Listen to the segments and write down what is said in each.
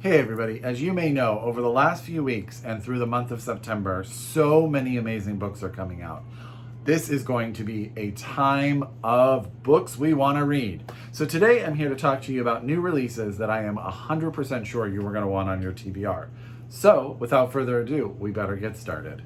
Hey everybody, as you may know, over the last few weeks and through the month of September, so many amazing books are coming out. This is going to be a time of books we want to read. So today I'm here to talk to you about new releases that I am 100% sure you are going to want on your TBR. So without further ado, we better get started.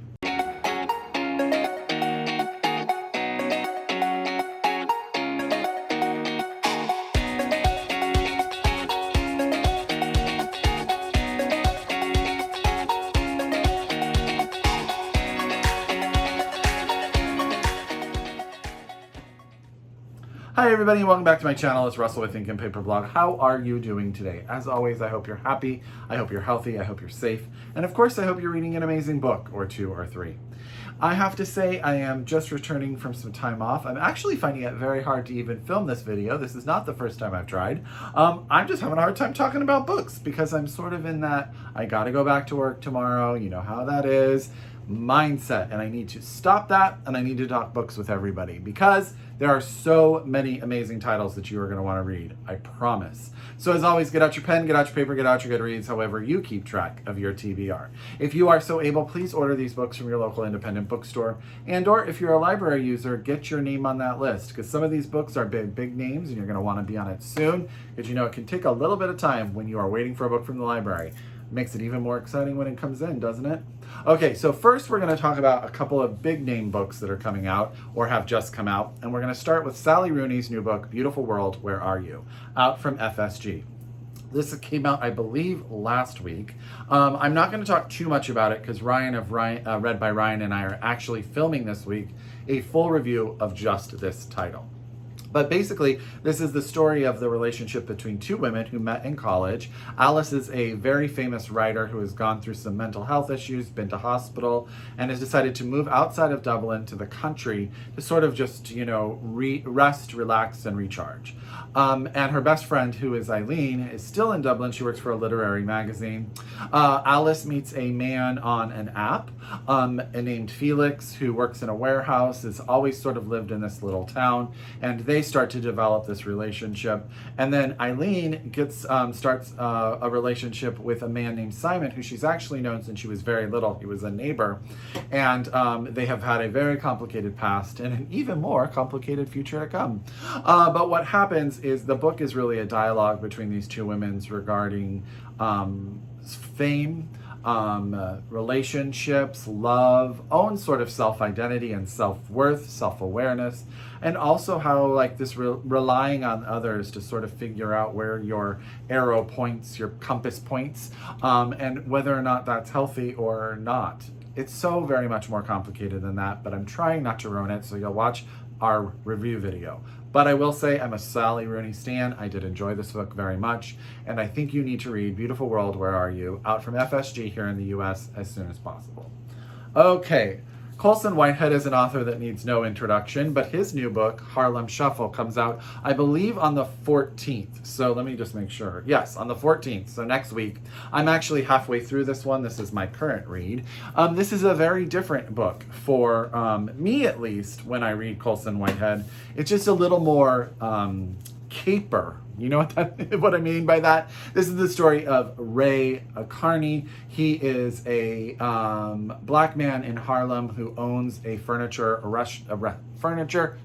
Hi everybody, and welcome back to my channel. It's Russell with Ink and Paper Blog. How are you doing today? As always, I hope you're happy, I hope you're healthy, I hope you're safe, and of course I hope you're reading an amazing book, or two, or three. I have to say I am just returning from some time off. I'm actually finding it very hard to even film this video. This is not the first time I've tried. I'm just having a hard time talking about books because I'm sort of in that I gotta go back to work tomorrow, you know how that is, mindset, and I need to stop that and I need to talk books with everybody because there are so many amazing titles that you are going to want to read, I promise. So as always, get out your pen, get out your paper, get out your Goodreads, however you keep track of your TBR. If you are so able, please order these books from your local independent bookstore, and or if you're a library user, get your name on that list because some of these books are big names and you're going to want to be on it soon because you know it can take a little bit of time when you are waiting for a book from the library. Makes it even more exciting when it comes in, doesn't it? Okay, so first we're going to talk about a couple of big name books that are coming out or have just come out. And we're going to start with Sally Rooney's new book, Beautiful World, Where Are You? Out from FSG. This came out, I believe, last week. I'm not going to talk too much about it because Read by Ryan and I are actually filming this week a full review of just this title. But basically, this is the story of the relationship between two women who met in college. Alice is a very famous writer who has gone through some mental health issues, been to hospital, and has decided to move outside of Dublin to the country to sort of just, you know, rest, relax, and recharge. And her best friend, who is Eileen, is still in Dublin. She works for a literary magazine. Alice meets a man on an app named Felix, who works in a warehouse, has always sort of lived in this little town, and they start to develop this relationship. And then Eileen starts a relationship with a man named Simon, who she's actually known since she was very little. He was a neighbor. And they have had a very complicated past and an even more complicated future to come. But what happens is the book is really a dialogue between these two women regarding fame, relationships, love, own sort of self-identity and self-worth, self-awareness, and also how like this relying on others to sort of figure out where your arrow points, your compass points, and whether or not that's healthy or not. It's so very much more complicated than that, but I'm trying not to ruin it, so you'll watch our review video. But I will say I'm a Sally Rooney stan. I did enjoy this book very much, and I think you need to read Beautiful World, Where Are You? Out from FSG here in the US as soon as possible. Okay, Colson Whitehead is an author that needs no introduction, but his new book, Harlem Shuffle, comes out, I believe, on the 14th. So let me just make sure. Yes, on the 14th, so next week. I'm actually halfway through this one. This is my current read. This is a very different book for me, at least, when I read Colson Whitehead. It's just a little more caper. You know what I mean by that? This is the story of Ray Carney. He is a black man in Harlem who owns a furniture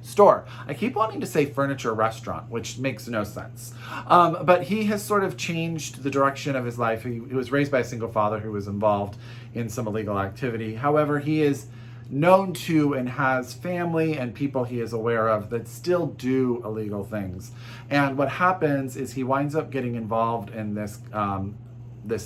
store. I keep wanting to say furniture restaurant, which makes no sense. But he has sort of changed the direction of his life. He was raised by a single father who was involved in some illegal activity. However, he is known to and has family and people he is aware of that still do illegal things. And what happens is he winds up getting involved in this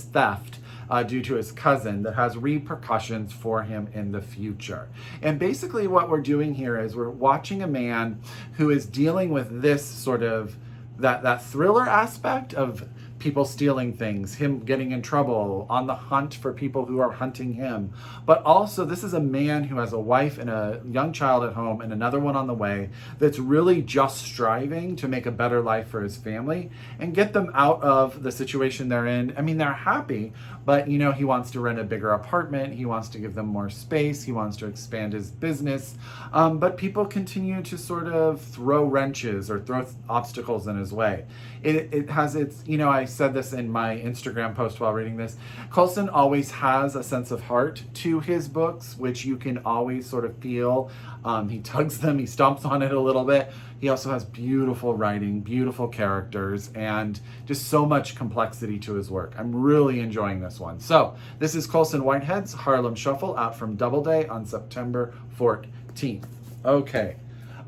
theft due to his cousin that has repercussions for him in the future. And basically what we're doing here is we're watching a man who is dealing with this sort of that thriller aspect of people stealing things, him getting in trouble, on the hunt for people who are hunting him. But also, this is a man who has a wife and a young child at home and another one on the way that's really just striving to make a better life for his family and get them out of the situation they're in. I mean, they're happy, but you know, he wants to rent a bigger apartment. He wants to give them more space. He wants to expand his business. But people continue to sort of throw wrenches or throw obstacles in his way. It has its, you know, I said this in my Instagram post while reading this. Colson always has a sense of heart to his books, which you can always sort of feel. He tugs them, he stomps on it a little bit. He also has beautiful writing, beautiful characters, and just so much complexity to his work. I'm really enjoying this one. So this is Colson Whitehead's Harlem Shuffle, out from Doubleday on September 14th. Okay,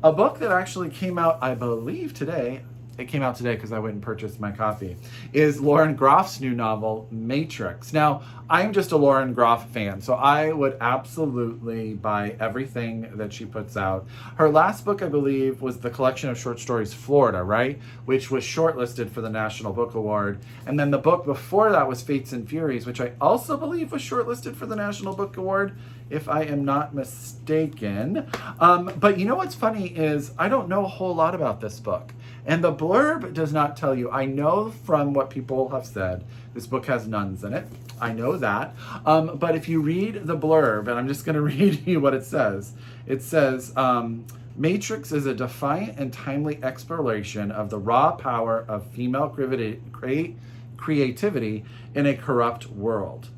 a book that actually came out, I believe, today. It came out today because I went and purchased my copy, is Lauren Groff's new novel, Matrix. Now, I'm just a Lauren Groff fan, so I would absolutely buy everything that she puts out. Her last book, I believe, was the collection of short stories, Florida, right? Which was shortlisted for the National Book Award. And then the book before that was Fates and Furies, which I also believe was shortlisted for the National Book Award, if I am not mistaken. But you know what's funny is I don't know a whole lot about this book. And the blurb does not tell you. I know from what people have said, this book has nuns in it. I know that. But if you read the blurb, and I'm just going to read you what it says. It says, Matrix is a defiant and timely exploration of the raw power of female creativity in a corrupt world.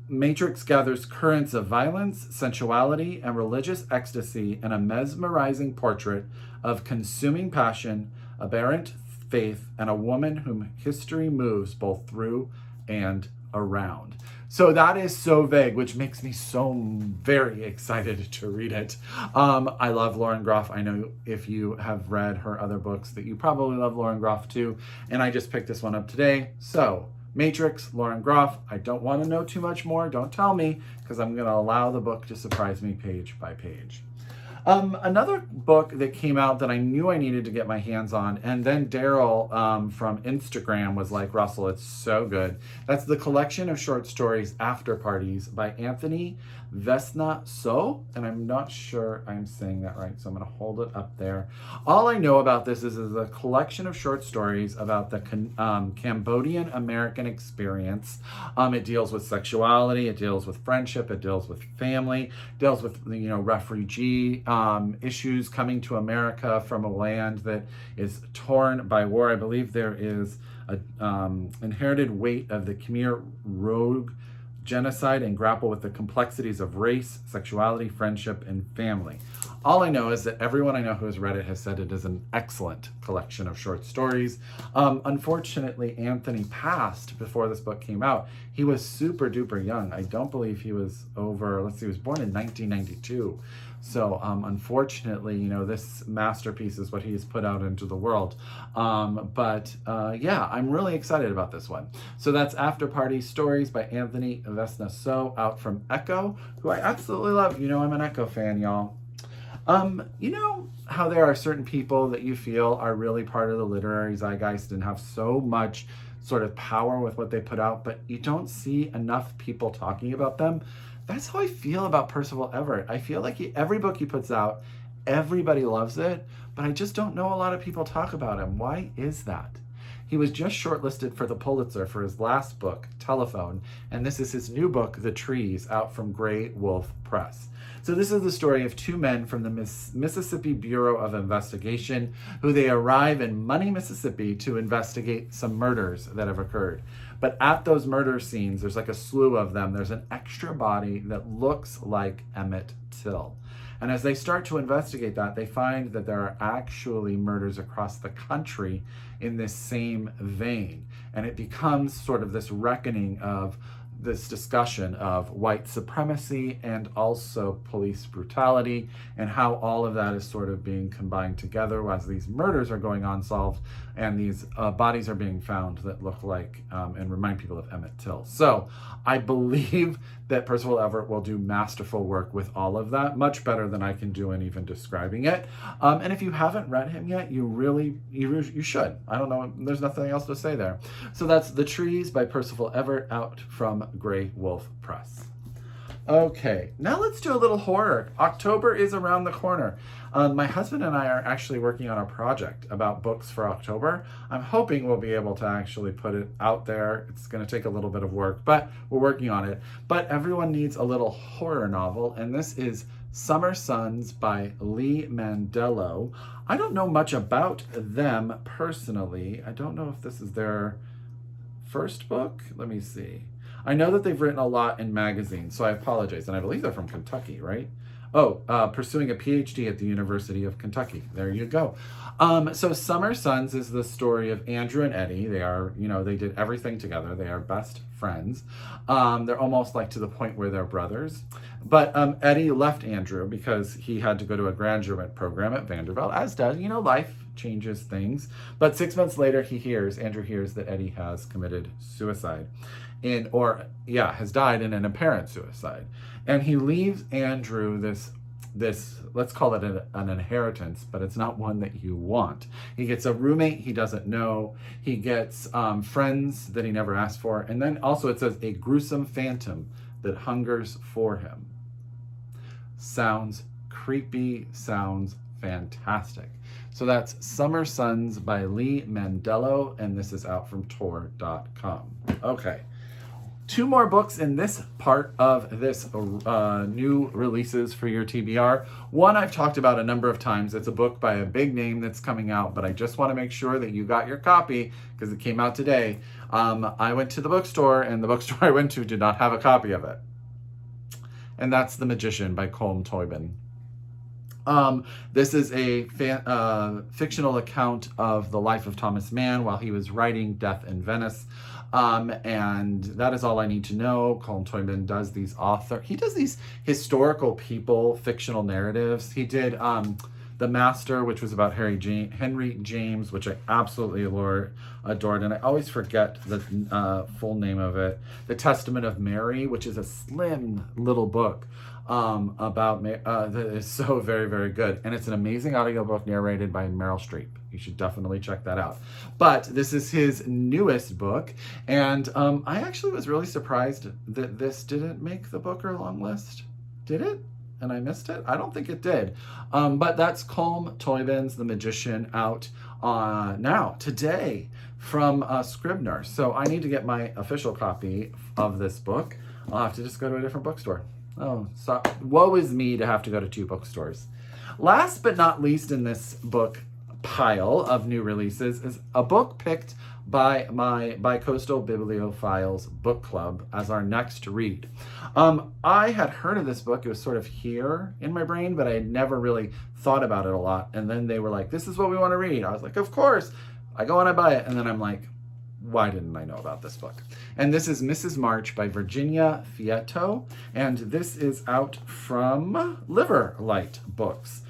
Matrix gathers currents of violence, sensuality, and religious ecstasy in a mesmerizing portrait of consuming passion, aberrant faith, and a woman whom history moves both through and around. So that is so vague, which makes me so very excited to read it. I love Lauren Groff. I know if you have read her other books that you probably love Lauren Groff too. And I just picked this one up today. So Matrix, Lauren Groff. I don't want to know too much more. Don't tell me, because I'm going to allow the book to surprise me page by page. Another book that came out that I knew I needed to get my hands on, and then Daryl from Instagram was like, Russell, it's so good. That's the collection of short stories, Afterparties, by Anthony Veasna, and I'm not sure I'm saying that right, so I'm going to hold it up there. All I know about this is a collection of short stories about the Cambodian American experience. It deals with sexuality, it deals with friendship, it deals with family, it deals with refugee issues coming to America from a land that is torn by war. I believe there is an inherited weight of the Khmer Rouge genocide and grapple with the complexities of race, sexuality, friendship, and family. All I know is that everyone I know who has read it has said it is an excellent collection of short stories. Unfortunately, Anthony passed before this book came out. He was super duper young. I don't believe he was over, he was born in 1992. So unfortunately, this masterpiece is what he's put out into the world. Yeah, I'm really excited about this one. So that's Afterparty Stories by Anthony Veasna, out from Ecco, who I absolutely love. I'm an Ecco fan, y'all. You know how there are certain people that you feel are really part of the literary zeitgeist and have so much sort of power with what they put out, but you don't see enough people talking about them? That's how I feel about Percival Everett. I feel like every book he puts out, everybody loves it, but I just don't know a lot of people talk about him. Why is that? He was just shortlisted for the Pulitzer for his last book, Telephone, and this is his new book, The Trees, out from Graywolf Press. So this is the story of two men from the Mississippi Bureau of Investigation who they arrive in Money, Mississippi to investigate some murders that have occurred. But at those murder scenes, there's like a slew of them. There's an extra body that looks like Emmett Till. And as they start to investigate that, they find that there are actually murders across the country in this same vein. And it becomes sort of this reckoning of this discussion of white supremacy and also police brutality, and how all of that is sort of being combined together as these murders are going unsolved and these bodies are being found that look like and remind people of Emmett Till. So I believe that Percival Everett will do masterful work with all of that, much better than I can do in even describing it. And if you haven't read him yet, you should. I don't know, there's nothing else to say there. So that's The Trees by Percival Everett, out from Graywolf Press. Okay, now let's do a little horror. October is around the corner. My husband and I are actually working on a project about books for October. I'm hoping we'll be able to actually put it out there. It's going to take a little bit of work, but we're working on it. But everyone needs a little horror novel, and this is Summer Suns by Lee Mandelo. I don't know much about them personally. I don't know if this is their first book. Let me see. I know that they've written a lot in magazines, so I apologize. And I believe they're from Kentucky, right? Oh, pursuing a PhD at the University of Kentucky. There you go. So Summer Suns is the story of Andrew and Eddie. They are, they did everything together. They are best friends. They're almost like to the point where they're brothers. But Eddie left Andrew because he had to go to a graduate program at Vanderbilt, as does, life changes things. But 6 months later, Andrew hears that Eddie has committed suicide. Has died in an apparent suicide. And he leaves Andrew this let's call it an inheritance, but it's not one that you want. He gets a roommate he doesn't know. He gets friends that he never asked for. And then also it says a gruesome phantom that hungers for him. Sounds creepy, sounds fantastic. So that's Summer Suns by Lee Mandelo, and this is out from Tor.com. Okay. 2 more books in this part of this new releases for your TBR. One I've talked about a number of times. It's a book by a big name that's coming out, but I just want to make sure that you got your copy because it came out today. I went to the bookstore, and the bookstore I went to did not have a copy of it. And that's The Magician by Colm Toibin. This is a fictional account of the life of Thomas Mann while he was writing Death in Venice. And that is all I need to know. Colm Toibin does these historical people, fictional narratives. He did The Master, which was about Henry James, which I absolutely adored, and I always forget the full name of it. The Testament of Mary, which is a slim little book about that is so very, very good. And it's an amazing audiobook narrated by Meryl Streep. You should definitely check that out. But this is his newest book, and I actually was really surprised that this didn't make the Booker long list. Did it? And I missed it? I don't think it did. But that's Colm Toibin's The Magician out now, today, from Scribner. So I need to get my official copy of this book. I'll have to just go to a different bookstore. Oh, so woe is me to have to go to 2 bookstores. Last but not least in this book pile of new releases is a book picked by my Bicoastal Bibliophiles book club as our next read. I had heard of this book. It was sort of here in my brain, but I had never really thought about it a lot. And then they were like, this is what we want to read. I was like, of course. I go and I buy it. And then I'm like, why didn't I know about this book? And this is Mrs. March by Virginia Fieto. And this is out from Liverlight Books.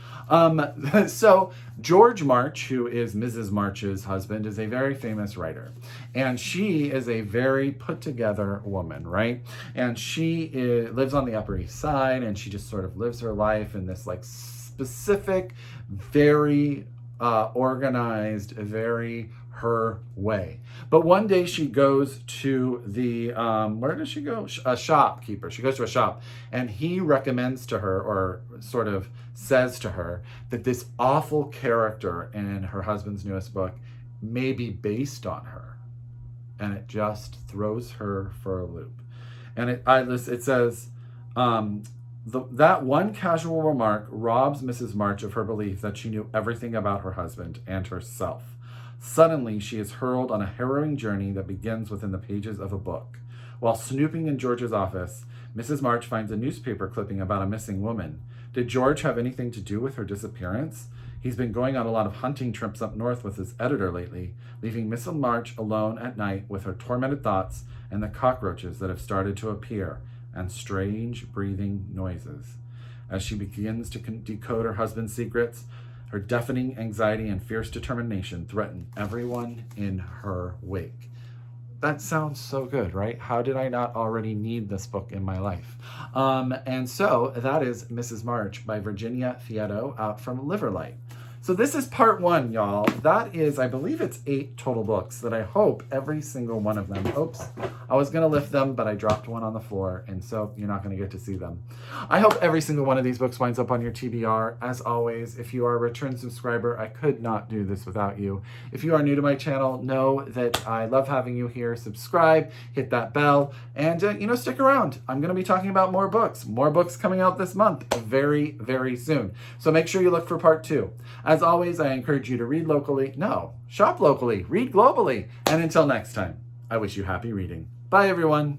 So George March, who is Mrs. March's husband, is a very famous writer, and she is a very put together woman, right? And she lives on the Upper East Side, and she just sort of lives her life in this like specific, very organized, very her way. But one day she goes to the, where does she go? A shopkeeper. She goes to a shop, and he recommends to her, or sort of says to her, that this awful character in her husband's newest book may be based on her. And it just throws her for a loop. And it says, that one casual remark robs Mrs. March of her belief that she knew everything about her husband and herself. Suddenly, she is hurled on a harrowing journey that begins within the pages of a book. While snooping in George's office, Mrs. March finds a newspaper clipping about a missing woman. Did George have anything to do with her disappearance? He's been going on a lot of hunting trips up north with his editor lately, leaving Mrs. March alone at night with her tormented thoughts and the cockroaches that have started to appear, and strange breathing noises. As she begins to decode her husband's secrets, her deafening anxiety and fierce determination threaten everyone in her wake. That sounds so good, right? How did I not already need this book in my life? And so that is Mrs. March by Virginia Fieto out from Liverlight. So this is part 1, y'all. That is, I believe it's 8 total books that I hope every single one of them, I was going to lift them, but I dropped one on the floor, and so you're not going to get to see them. I hope every single one of these books winds up on your TBR. As always, if you are a return subscriber, I could not do this without you. If you are new to my channel, know that I love having you here. Subscribe, hit that bell, and stick around. I'm going to be talking about more books coming out this month very, very soon. So make sure you look for part 2. As always, I encourage you to read locally. No, shop locally, read globally. And until next time, I wish you happy reading. Bye, everyone.